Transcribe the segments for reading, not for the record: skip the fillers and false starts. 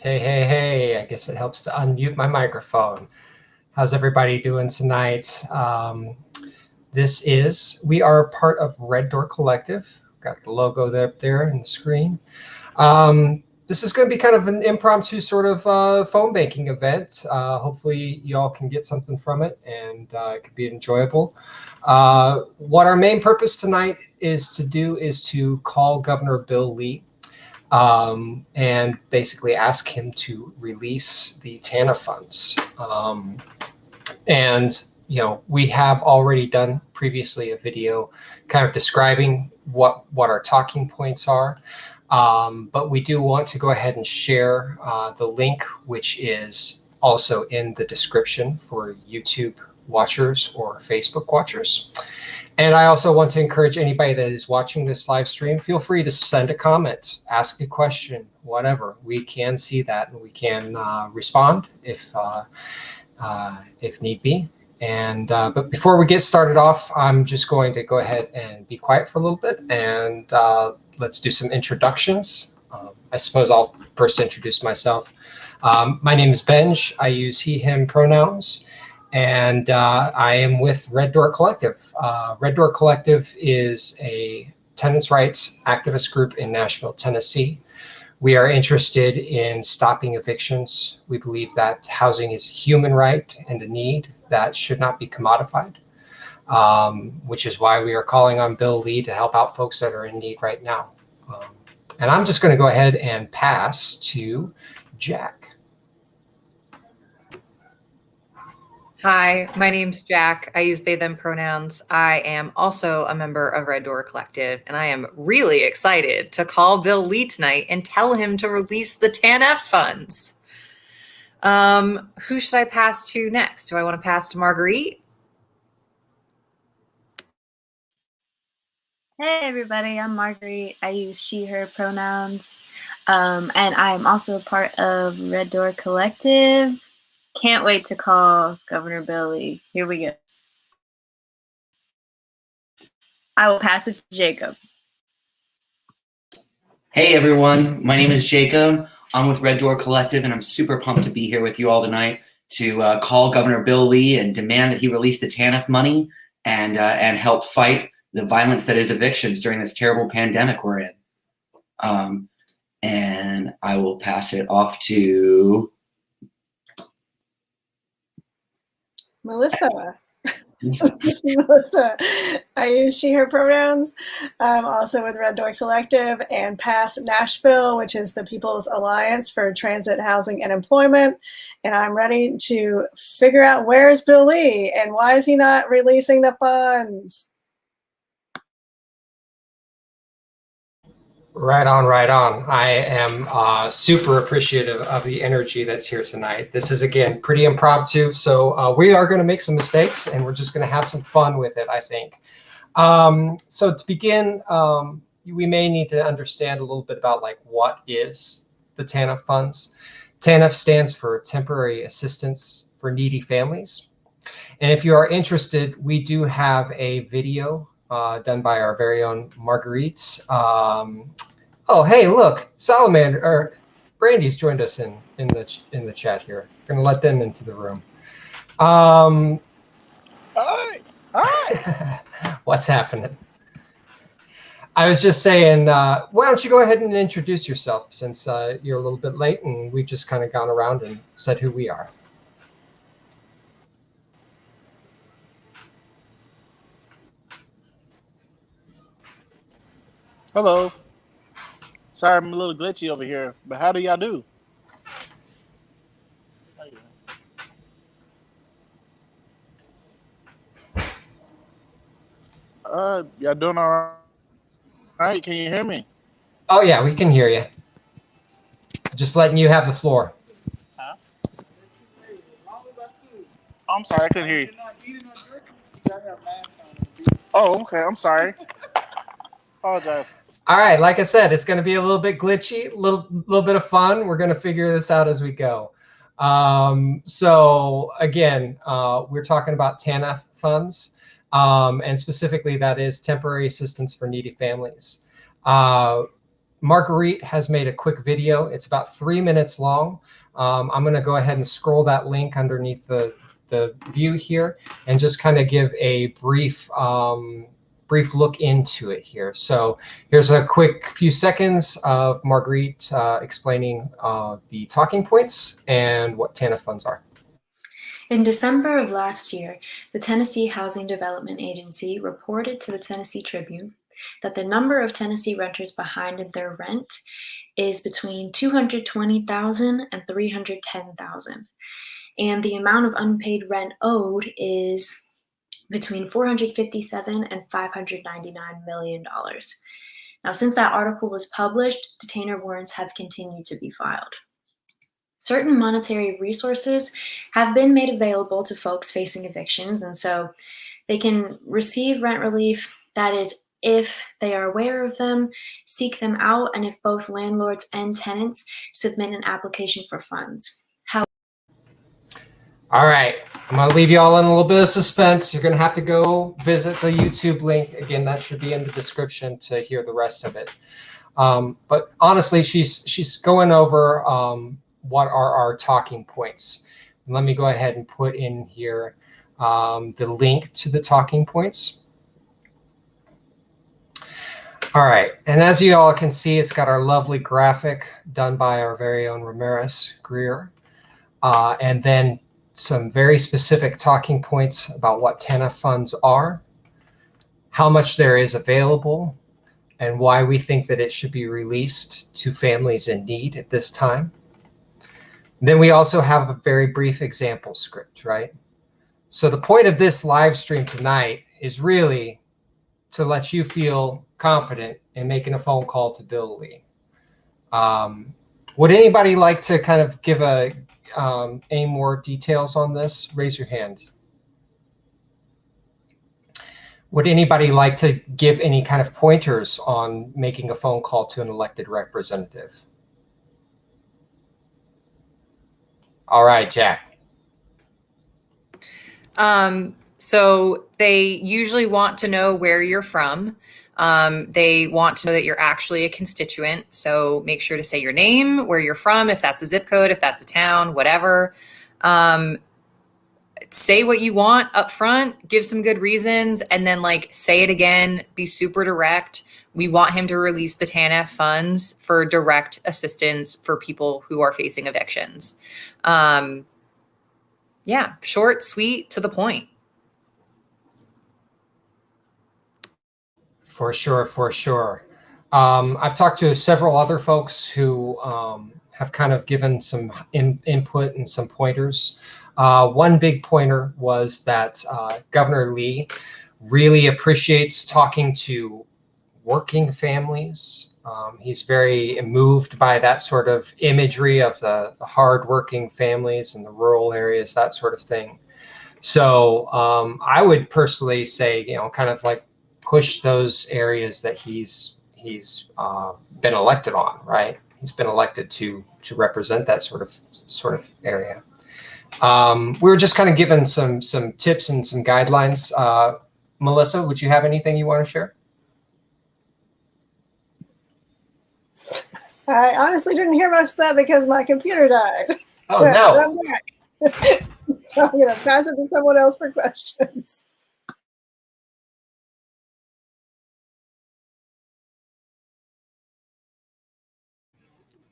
Hey, hey, hey. I guess it helps to unmute my microphone. How's everybody doing tonight? We are part of Red Door Collective. Got the logo there in the screen. This is going to be kind of an impromptu sort of phone banking event. Hopefully you all can get something from it and it could be enjoyable. What our main purpose tonight is to call Governor Bill Lee and basically ask him to release the TANF funds. We have already done previously a video kind of describing what our talking points are. But we do want to go ahead and share the link, which is also in the description for YouTube watchers or Facebook watchers. And I also want to encourage anybody that is watching this live stream, feel free to send a comment, ask a question, whatever. We can see that and we can respond if need be. But before we get started off, I'm just going to go ahead and be quiet for a little bit and let's do some introductions. I suppose I'll first introduce myself. My name is Benj. I use he, him pronouns. And I am with Red Door Collective. Red Door Collective is a tenants' rights activist group in Nashville, Tennessee. We are interested in stopping evictions. We believe that housing is a human right and a need that should not be commodified, which is why we are calling on Bill Lee to help out folks that are in need right now. And I'm just going to go ahead and pass to Jack. Hi, my name's Jack. I use they, them pronouns. I am also a member of Red Door Collective, and I am really excited to call Bill Lee tonight and tell him to release the TANF funds. Who should I pass to next? Do I want to pass to Marguerite? Hey everybody, I'm Marguerite. I use she, her pronouns. And I'm also a part of Red Door Collective. Can't wait to call Governor Bill Lee. Here we go. I will pass it to Jacob. Hey everyone, my name is Jacob. I'm with Red Door Collective and I'm super pumped to be here with you all tonight to call Governor Bill Lee and demand that he release the TANF money and help fight the violence that is evictions during this terrible pandemic we're in. And I will pass it off to Melissa. This is Melissa. I use she, her pronouns. I'm also with Red Door Collective and PATH Nashville, which is the People's Alliance for Transit, Housing, and Employment. And I'm ready to figure out where's Bill Lee and why is he not releasing the funds? Right on, right on. I am super appreciative of the energy that's here tonight. This is, again, pretty impromptu, so we are going to make some mistakes, and we're just going to have some fun with it, I think. So to begin, we may need to understand a little bit about what is the TANF funds. TANF stands for Temporary Assistance for Needy Families. And if you are interested, we do have a video done by our very own Marguerite. Oh, hey, look, Salamander or Brandy's joined us in the chat here. We're gonna let them into the room. Hi. What's happening? I was just saying, why don't you go ahead and introduce yourself since you're a little bit late and we've just kind of gone around and said who we are. Hello. Sorry, I'm a little glitchy over here, but how do y'all do? Y'all doing all right? Can you hear me? Oh yeah, we can hear you. Just letting you have the floor. Huh? Oh, I'm sorry, I couldn't hear you. Oh, okay, I'm sorry. Apologize. All right, like I said, it's going to be a little bit glitchy, a little bit of fun. We're going to figure this out as we go. So again, we're talking about TANF funds, and specifically that is Temporary Assistance for Needy Families. Marguerite has made a quick video. It's about 3 minutes long. I'm going to go ahead and scroll that link underneath the view here and just kind of give a brief look into it here. So here's a quick few seconds of Marguerite explaining the talking points and what TANF funds are. In December of last year, the Tennessee Housing Development Agency reported to the Tennessee Tribune that the number of Tennessee renters behind in their rent is between 220,000 and 310,000. And the amount of unpaid rent owed is between $457 and $599 million. Now, since that article was published, detainer warrants have continued to be filed. Certain monetary resources have been made available to folks facing evictions, and so they can receive rent relief. That is, if they are aware of them, seek them out, and if both landlords and tenants submit an application for funds. All right, I'm going to leave you all in a little bit of suspense. You're going to have to go visit the YouTube link. Again, that should be in the description to hear the rest of it. But honestly, she's going over what are our talking points. And let me go ahead and put in here the link to the talking points. All right, and as you all can see, it's got our lovely graphic done by our very own Ramirez Greer, and then some very specific talking points about what TANF funds are, how much there is available, and why we think that it should be released to families in need at this time. Then we also have a very brief example script, right? So the point of this live stream tonight is really to let you feel confident in making a phone call to Bill Lee. Would anybody like to kind of give any more details on this? Raise your hand. Would anybody like to give any kind of pointers on making a phone call to an elected representative? All right, Jack. So they usually want to know where you're from. They want to know that you're actually a constituent. So make sure to say your name, where you're from, if that's a zip code, if that's a town, whatever. Say what you want up front, give some good reasons, and then say it again, be super direct. We want him to release the TANF funds for direct assistance for people who are facing evictions. Yeah, short, sweet, to the point. For sure, for sure. I've talked to several other folks who have kind of given some input and some pointers. One big pointer was that Governor Lee really appreciates talking to working families. He's very moved by that sort of imagery of the hardworking families in the rural areas, that sort of thing. So I would personally say, kind of push those areas that he's been elected on, right? He's been elected to represent that sort of area. We were just kind of given some tips and some guidelines. Melissa, would you have anything you want to share? I honestly didn't hear most of that because my computer died. Oh, no. But I'm back. So I'm going to pass it to someone else for questions.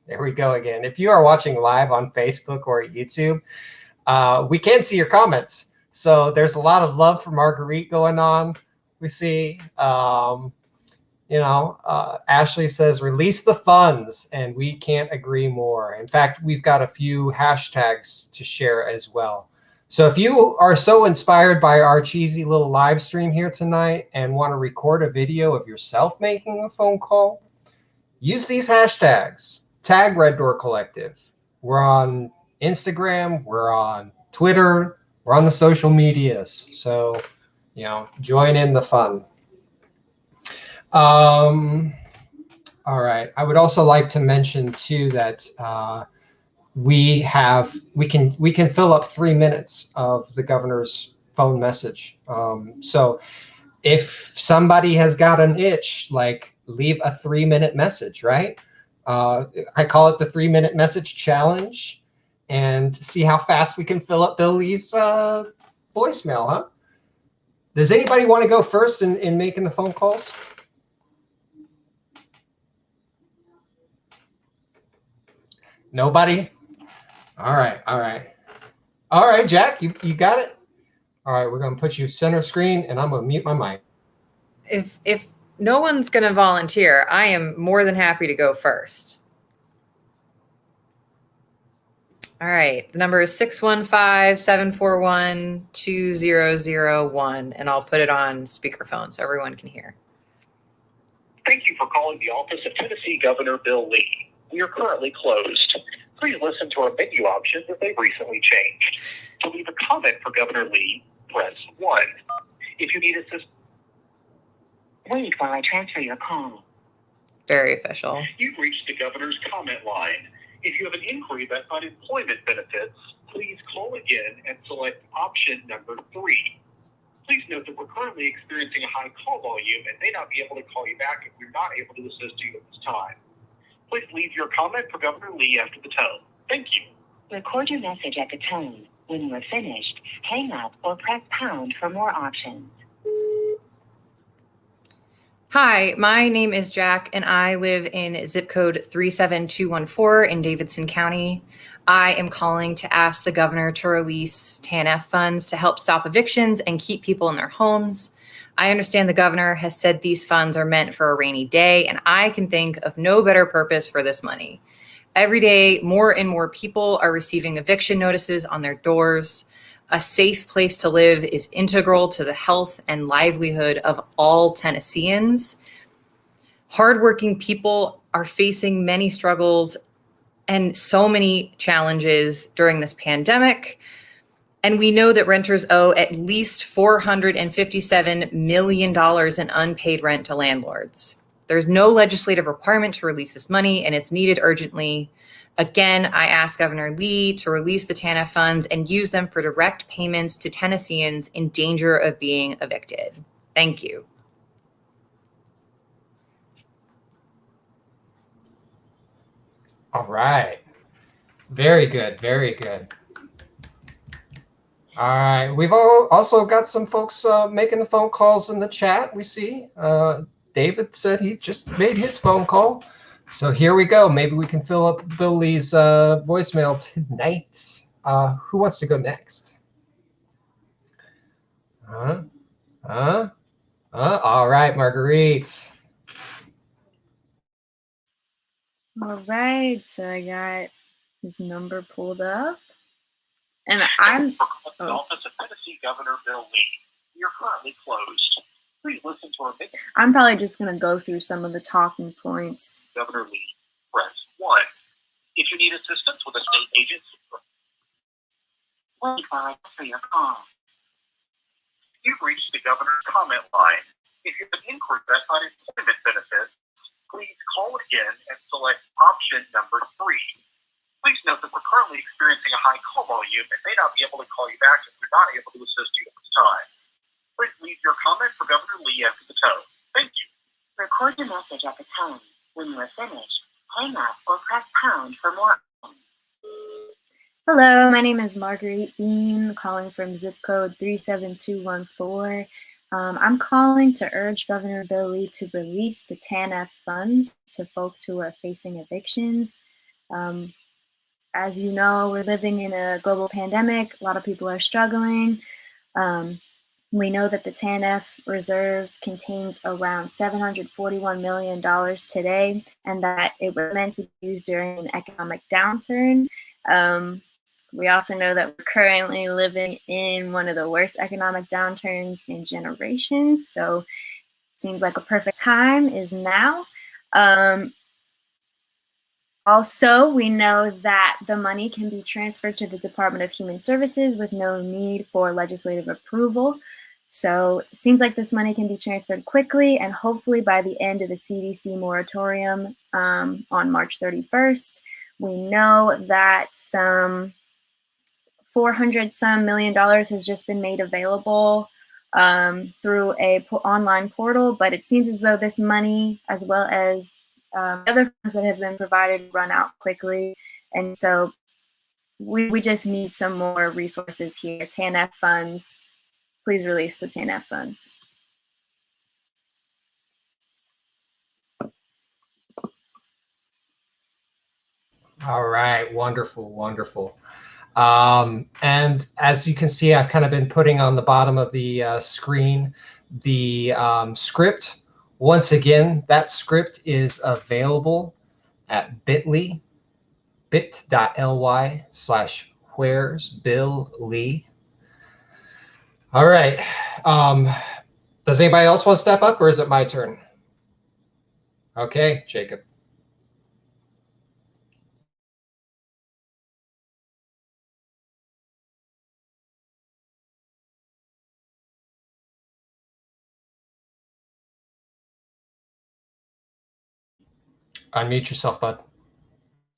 There we go again. If you are watching live on Facebook or YouTube, we can see your comments. So there's a lot of love for Marguerite going on. We see, Ashley says, release the funds, and we can't agree more. In fact, we've got a few hashtags to share as well. So if you are so inspired by our cheesy little live stream here tonight and want to record a video of yourself making a phone call, use these hashtags. Tag Red Door Collective. We're on Instagram, we're on Twitter, we're on the social medias. So, join in the fun. All right. I would also like to mention too that we can fill up 3 minutes of the governor's phone message. So if somebody has got an itch, like leave a 3-minute message, right? I call it the 3-minute message challenge, and see how fast we can fill up Bill Lee's voicemail, huh? Does anybody want to go first in making the phone calls? Nobody? All right, all right. All right, Jack, you got it? All right, we're going to put you center screen, and I'm going to mute my mic. If no one's going to volunteer, I am more than happy to go first. All right, the number is 615-741-2001, and I'll put it on speakerphone so everyone can hear. Thank you for calling the office of Tennessee Governor Bill Lee. We are currently closed. Please listen to our menu options as they've recently changed. To leave a comment for Governor Lee, press 1. If you need assistance, wait while I transfer your call. Very official. You've reached the governor's comment line. If you have an inquiry about unemployment benefits, please call again and select option number 3. Please note that we're currently experiencing a high call volume and may not be able to call you back if we're not able to assist you at this time. Please leave your comment for Governor Lee after the tone. Thank you. Record your message at the tone. When you are finished, hang up or press pound for more options. Hi, my name is Jack, and I live in zip code 37214 in Davidson County. I am calling to ask the governor to release TANF funds to help stop evictions and keep people in their homes. I understand the governor has said these funds are meant for a rainy day, and I can think of no better purpose for this money. Every day, more and more people are receiving eviction notices on their doors. A safe place to live is integral to the health and livelihood of all Tennesseans. Hardworking people are facing many struggles and so many challenges during this pandemic. And we know that renters owe at least $457 million in unpaid rent to landlords. There's no legislative requirement to release this money, and it's needed urgently. Again, I ask Governor Lee to release the TANF funds and use them for direct payments to Tennesseans in danger of being evicted. Thank you. All right. Very good, very good. All right, we've also got some folks making the phone calls in the chat, we see. David said he just made his phone call. So here we go. Maybe we can fill up Bill Lee's voicemail tonight. Who wants to go next? All right, Marguerite. All right, so I got his number pulled up. And I'm... The office of Tennessee Governor Bill Lee. We are currently closed. Please listen to our menu. I'm probably just going to go through some of the talking points. Governor Lee, press 1. If you need assistance with a state agency, Wait while I transfer your call. you've reached the governor's comment line. If you have an inquiry about unemployment benefits, please call again and select option number 3. Please note that we're currently experiencing a high call volume and may not be able to call you back if we're not able to assist you at this time. Please leave your comment for Governor Lee after the tone. Thank you. Record your message at the tone. When you are finished, hang up or press pound for more options. Hello, my name is Marguerite Bean, calling from zip code 37214. I'm calling to urge Governor Bill Lee to release the TANF funds to folks who are facing evictions. As you know, we're living in a global pandemic. A lot of people are struggling. We know that the TANF reserve contains around $741 million today, and that it was meant to be used during an economic downturn. We also know that we're currently living in one of the worst economic downturns in generations. So it seems like a perfect time is now. Also, we know that the money can be transferred to the Department of Human Services with no need for legislative approval. So it seems like this money can be transferred quickly, and hopefully by the end of the CDC moratorium on March 31st. We know that some $400 some million has just been made available through a online portal, but it seems as though this money, as well as other funds that have been provided, run out quickly. And so we just need some more resources here. TANF funds, please release the TANF funds. All right, wonderful, wonderful. And as you can see, I've kind of been putting on the bottom of the screen the script. Once again, that script is available at bit.ly/where'sBillLee. All right. Does anybody else want to step up, or is it my turn? Okay, Jacob. Unmute yourself, bud.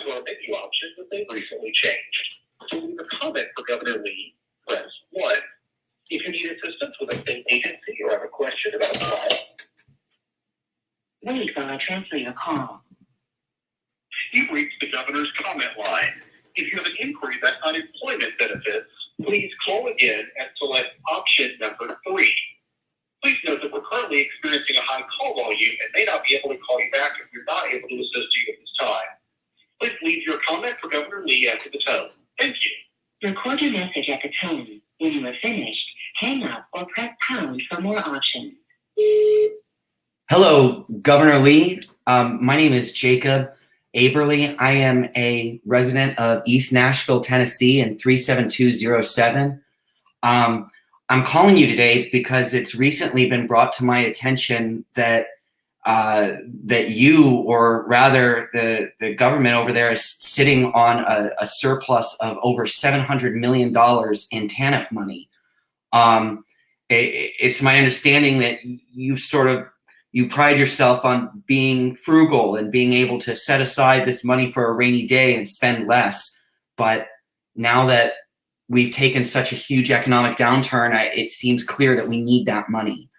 Well, menu options that they've recently changed. To leave a comment for Governor Lee, press 1. If you need assistance with a state agency or have a question about a file, Wait while I transfer your call. you've reached the governor's comment line. If you have an inquiry about unemployment benefits, please call again and select option number 3. Please note that we're currently experiencing a high call volume and may not be able to call you back if we're not able to assist you at this time. Please leave your comment for Governor Lee after the tone. Thank you. Record your message at the tone. When you are finished, hang up or press pound for more options. Hello, Governor Lee. My name is Jacob Aberly. I am a resident of East Nashville, Tennessee in 37207. I'm calling you today because it's recently been brought to my attention that that you, or rather the government over there, is sitting on a surplus of over $700 million in TANF money. It's my understanding that you pride yourself on being frugal and being able to set aside this money for a rainy day and spend less. But now that we've taken such a huge economic downturn, it seems clear that we need that money.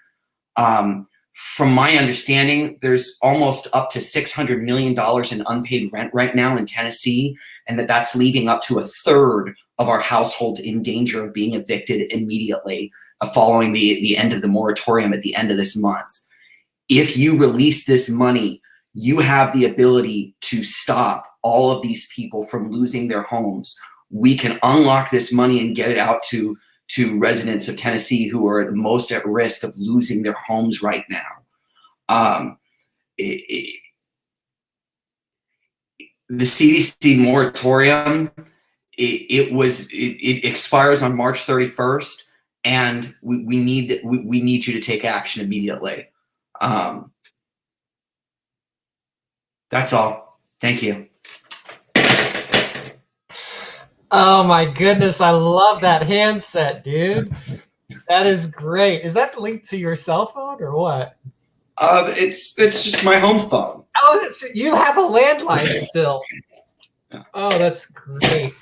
From my understanding, there's almost up to $600 million in unpaid rent right now in Tennessee, and that's leading up to a third of our households in danger of being evicted immediately following the end of the moratorium at the end of this month. If you release this money, you have the ability to stop all of these people from losing their homes. We can unlock this money and get it out to residents of Tennessee who are the most at risk of losing their homes right now. The CDC moratorium, it expires on March 31st, and we need you to take action immediately. That's all. Thank you. Oh my goodness, I love that handset, dude. That is great. Is that linked to your cell phone or what? It's just my home phone. Oh, you have a landline still. Oh, that's great.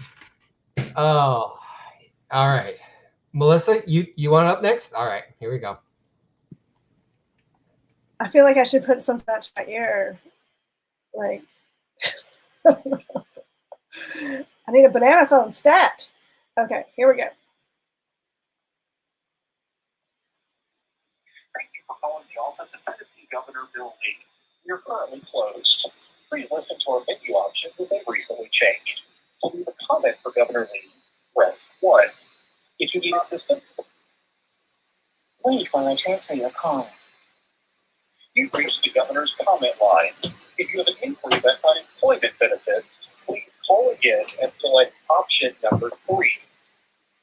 Oh, all right. Melissa, you want up next? All right, here we go. I feel like I should put something out to my ear. Like, I need a banana phone stat. Okay, here we go. Thank you for calling the office of Tennessee Governor Bill Lee. You're currently closed. Please listen to our menu options as they've recently changed. To leave a comment for Governor Lee, press 1. If you need assistance, Wait while I transfer your call. you've reached the governor's comment line. If you have an inquiry about unemployment benefits, please call again and select option number 3.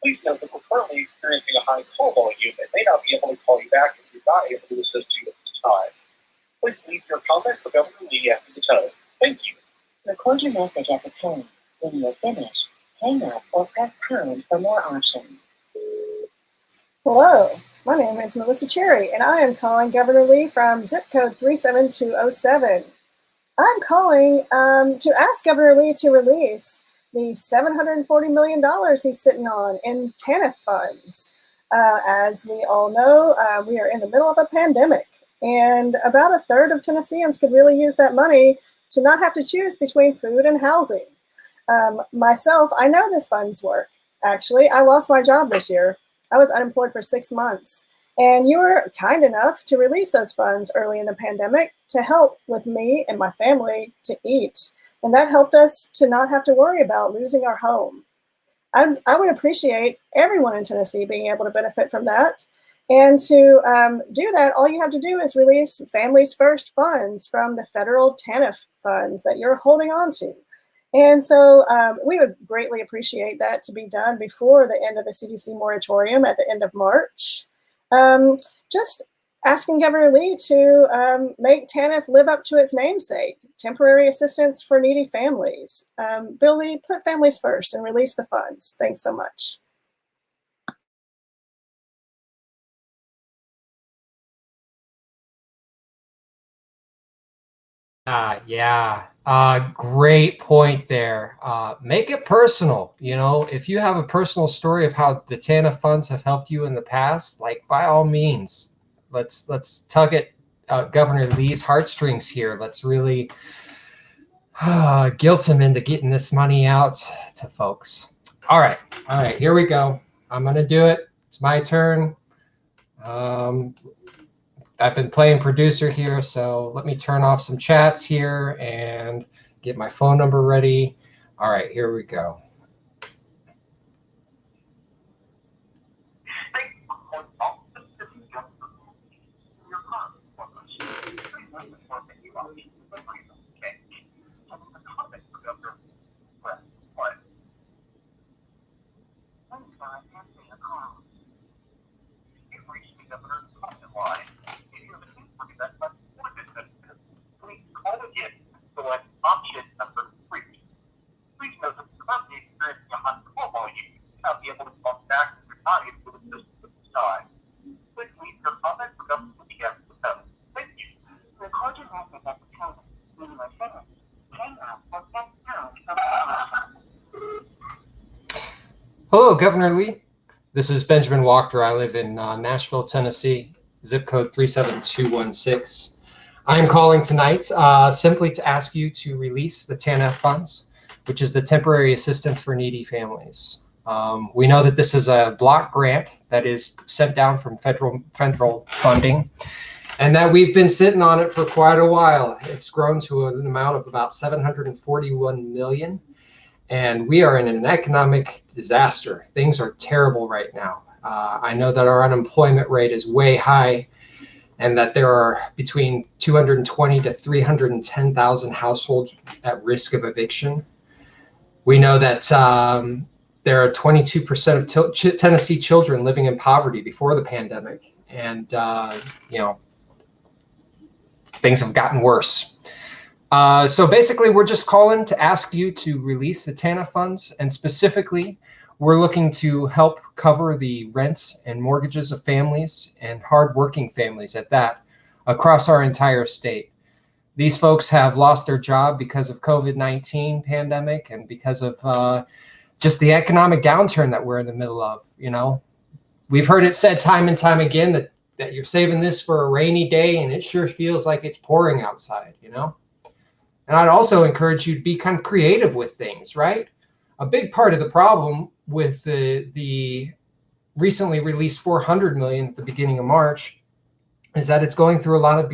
Please note that we're currently experiencing a high call volume and may not be able to call you back if we're not able to assist you at this time. Please leave your comment for Governor Lee after the tone. Thank you. Record your message at the tone. When you are finished, hang up or press pound for more options. Hello, my name is Melissa Cherry, and I am calling Governor Lee from zip code 37207. I'm calling to ask Governor Lee to release the $740 million he's sitting on in TANF funds. As we all know, we are in the middle of a pandemic, and about a third of Tennesseans could really use that money to not have to choose between food and housing. Myself, I know this funds work. Actually, I lost my job this year. I was unemployed for 6 months. And you were kind enough to release those funds early in the pandemic to help with me and my family to eat. And that helped us to not have to worry about losing our home. I would appreciate everyone in Tennessee being able to benefit from that. And to do that, all you have to do is release Families First funds from the federal TANF funds that you're holding on to. And so we would greatly appreciate that to be done before the end of the CDC moratorium at the end of March. Just asking Governor Lee to make TANF live up to its namesake, temporary assistance for needy families. Bill Lee, put families first and release the funds. Thanks so much. Yeah, great point there. Make it personal. You know, if you have a personal story of how the TANF funds have helped you in the past, like by all means, let's tug at Governor Lee's heartstrings here. Let's really guilt him into getting this money out to folks. All right, here we go. I'm gonna do it. It's my turn. I've been playing producer here, so let me turn off some chats here and get my phone number ready. All right, here we go. Call again, select option number 3. Please note that the company experiencing a high call volume may not be able to call back if you're not able to assist at this time. Please leave your comment for government after the tone. Thank you. Record your message at the tone. When you are finished, hang up or press pound for the Hello, Governor Lee. This is Benjamin Walker. I live in Nashville, Tennessee, zip code 37216. I am calling tonight simply to ask you to release the TANF funds, which is the Temporary Assistance for Needy Families. We know that this is a block grant that is sent down from federal funding, and that we've been sitting on it for quite a while. It's grown to an amount of about $741 million, and we are in an economic disaster. Things are terrible right now. I know that our unemployment rate is way high, and that there are between 220 to 310,000 households at risk of eviction. We know that there are 22% of Tennessee children living in poverty before the pandemic, and you know, things have gotten worse. So basically, we're just calling to ask you to release the TANF funds, and specifically, we're looking to help cover the rent and mortgages of families, and hardworking families at that, across our entire state. These folks have lost their job because of COVID-19 pandemic and because of just the economic downturn that we're in the middle of. You know, we've heard it said time and time again that you're saving this for a rainy day, and it sure feels like it's pouring outside, you know? And I'd also encourage you to be kind of creative with things, right? A big part of the problem with the recently released $400 million at the beginning of March is that it's going through a lot of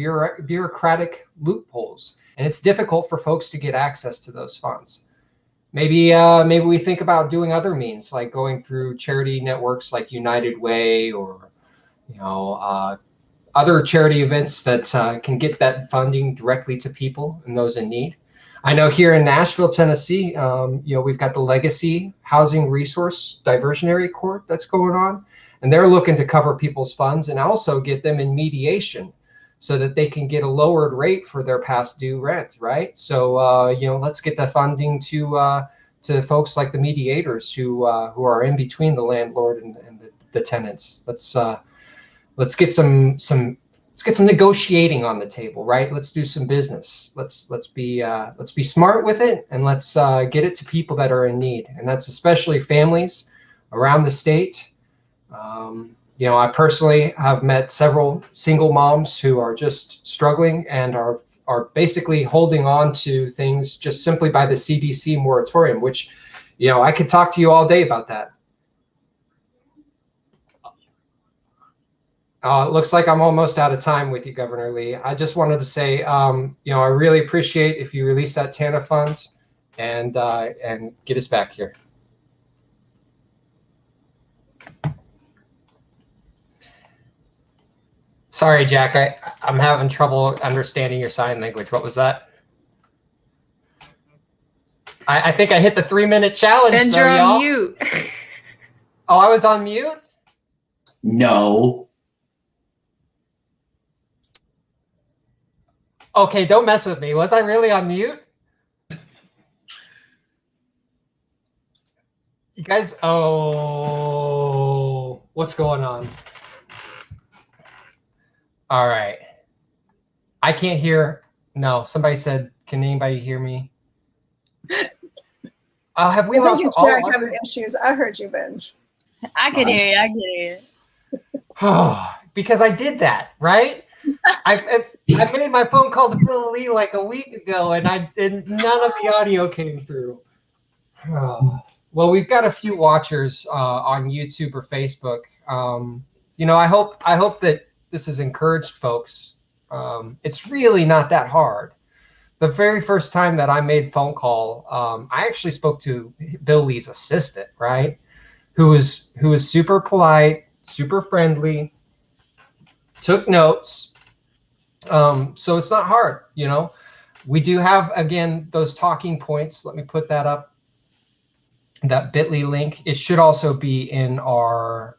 bureaucratic loopholes, and it's difficult for folks to get access to those funds. Maybe we think about doing other means, like going through charity networks like United Way, or other charity events that can get that funding directly to people and those in need. I know here in Nashville, Tennessee, we've got the Legacy Housing Resource Diversionary Court that's going on, and they're looking to cover people's funds and also get them in mediation so that they can get a lowered rate for their past due rent, right? So, let's get the funding to folks like the mediators who are in between the landlord and the tenants. Let's get some negotiating on the table, right? Let's do some business. Let's be smart with it, and let's get it to people that are in need, and that's especially families around the state. You know, I personally have met several single moms who are just struggling and are basically holding on to things just simply by the CDC moratorium, which, you know, I could talk to you all day about that. It looks like I'm almost out of time with you, Governor Lee. I just wanted to say, you know, I really appreciate if you release that TANF funds and get us back here. Sorry, Jack, I'm having trouble understanding your sign language. What was that? I think I hit the 3-minute challenge. Ben, you're on mute. Oh, I was on mute? No. Okay, don't mess with me. Was I really on mute? You guys, oh, what's going on? All right. I can't hear. No, somebody said, can anybody hear me? Have we lost all Derek having issues? I heard you, Benj. I could hear you. I could hear you. Oh, because I did that, right? I made my phone call to Bill Lee like a week ago, and none of the audio came through. Oh. Well, we've got a few watchers on YouTube or Facebook. You know, I hope that this has encouraged folks. It's really not that hard. The very first time that I made phone call, I actually spoke to Bill Lee's assistant, right? Who was super polite, super friendly, took notes. So it's not hard, you know. We do have, again, those talking points. Let me put that up, that bit.ly link. It should also be in our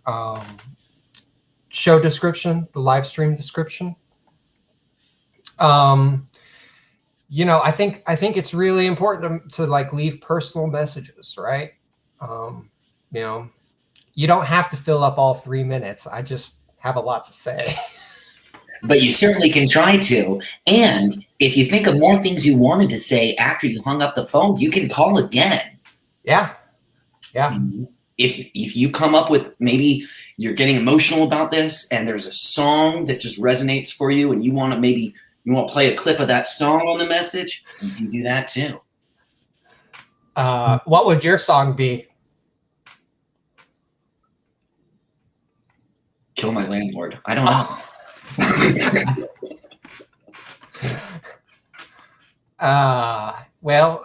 show description, the live stream description. You know, I think it's really important to like leave personal messages, right? You know, you don't have to fill up all 3 minutes. I just have a lot to say. But you certainly can try to. And if you think of more things you wanted to say after you hung up the phone, you can call again. Yeah. Yeah. If you come up with, maybe you're getting emotional about this and there's a song that just resonates for you and you want to play a clip of that song on the message, you can do that too. What would your song be? Kill My Landlord. I don't know. Well,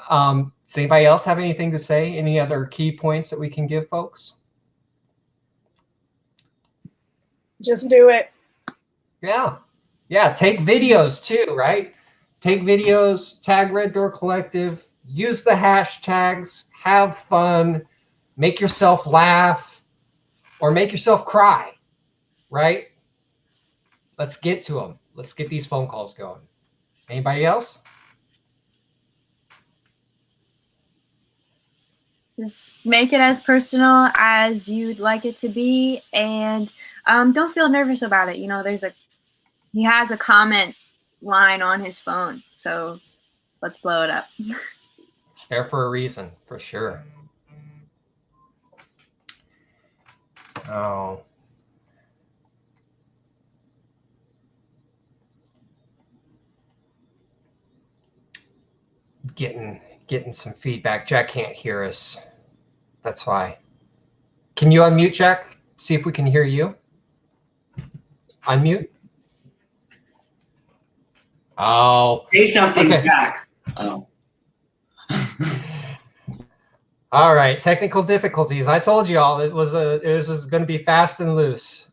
does anybody else have anything to say? Any other key points that we can give folks? Just do it. Yeah. Yeah, take videos too, right? Take videos, tag Red Door Collective, use the hashtags, have fun, make yourself laugh, or make yourself cry, right? Let's get to them. Let's get these phone calls going. Anybody else? Just make it as personal as you'd like it to be, and don't feel nervous about it. You know, he has a comment line on his phone, so let's blow it up. It's there for a reason, for sure. Oh. Getting some feedback. Jack can't hear us. That's why. Can you unmute, Jack? See if we can hear you. Unmute. Oh. Say something, okay. Jack. Oh. All right. Technical difficulties. I told you all it was going to be fast and loose.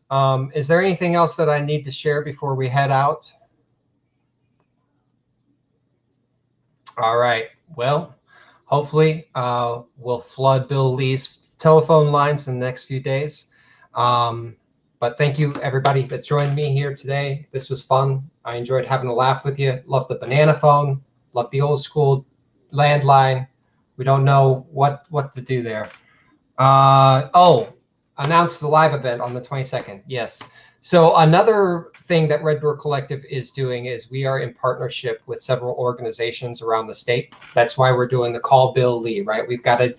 Is there anything else that I need to share before we head out? All right. Well, hopefully we'll flood Bill Lee's telephone lines in the next few days. But thank you, everybody that joined me here today. This was fun. I enjoyed having a laugh with you. Love the banana phone. Love the old school landline. We don't know what to do there. Oh, announce the live event on the 22nd. Yes. So another thing that Red Door Collective is doing is we are in partnership with several organizations around the state. That's why we're doing the Call Bill Lee, right? We've got to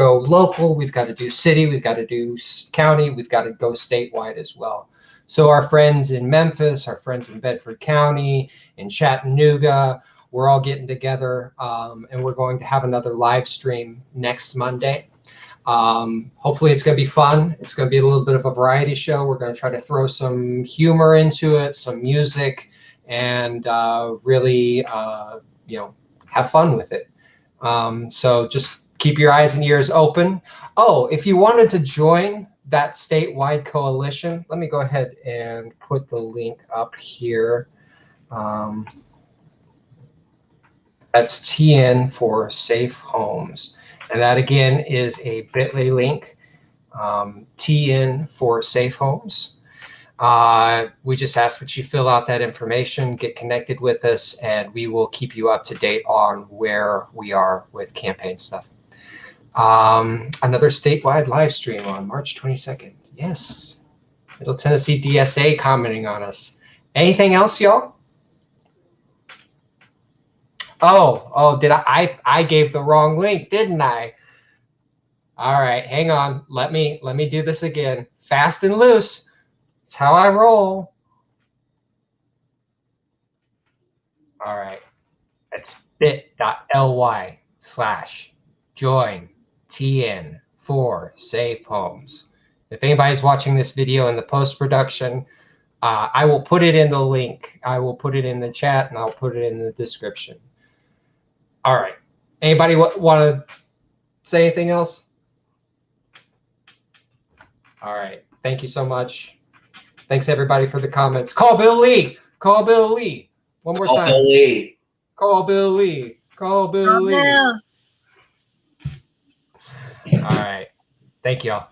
go local, we've got to do city, we've got to do county, we've got to go statewide as well. So our friends in Memphis, our friends in Bedford County, in Chattanooga, we're all getting together, and we're going to have another live stream next Monday. Hopefully it's going to be fun. It's going to be a little bit of a variety show. We're going to try to throw some humor into it, some music, and really, have fun with it. So just keep your eyes and ears open. Oh, if you wanted to join that statewide coalition, let me go ahead and put the link up here. That's TN for Safe Homes. And that again is a bit.ly link, TN for Safe Homes. We just ask that you fill out that information, get connected with us, and we will keep you up to date on where we are with campaign stuff. Another statewide live stream on March 22nd. Yes, Middle Tennessee DSA commenting on us. Anything else, y'all? Oh, did I gave the wrong link, didn't I? All right, hang on. Let me do this again. Fast and loose. It's how I roll. All right. It's bit.ly/join TN for Safe Homes. If anybody's watching this video in the post-production, I will put it in the link. I will put it in the chat, and I'll put it in the description. All right. Anybody want to say anything else? All right. Thank you so much. Thanks, everybody, for the comments. Call Bill Lee. Call Bill Lee. One more time. Bill Lee. Call Bill Lee. Call Bill Lee. Bill. All right. Thank y'all.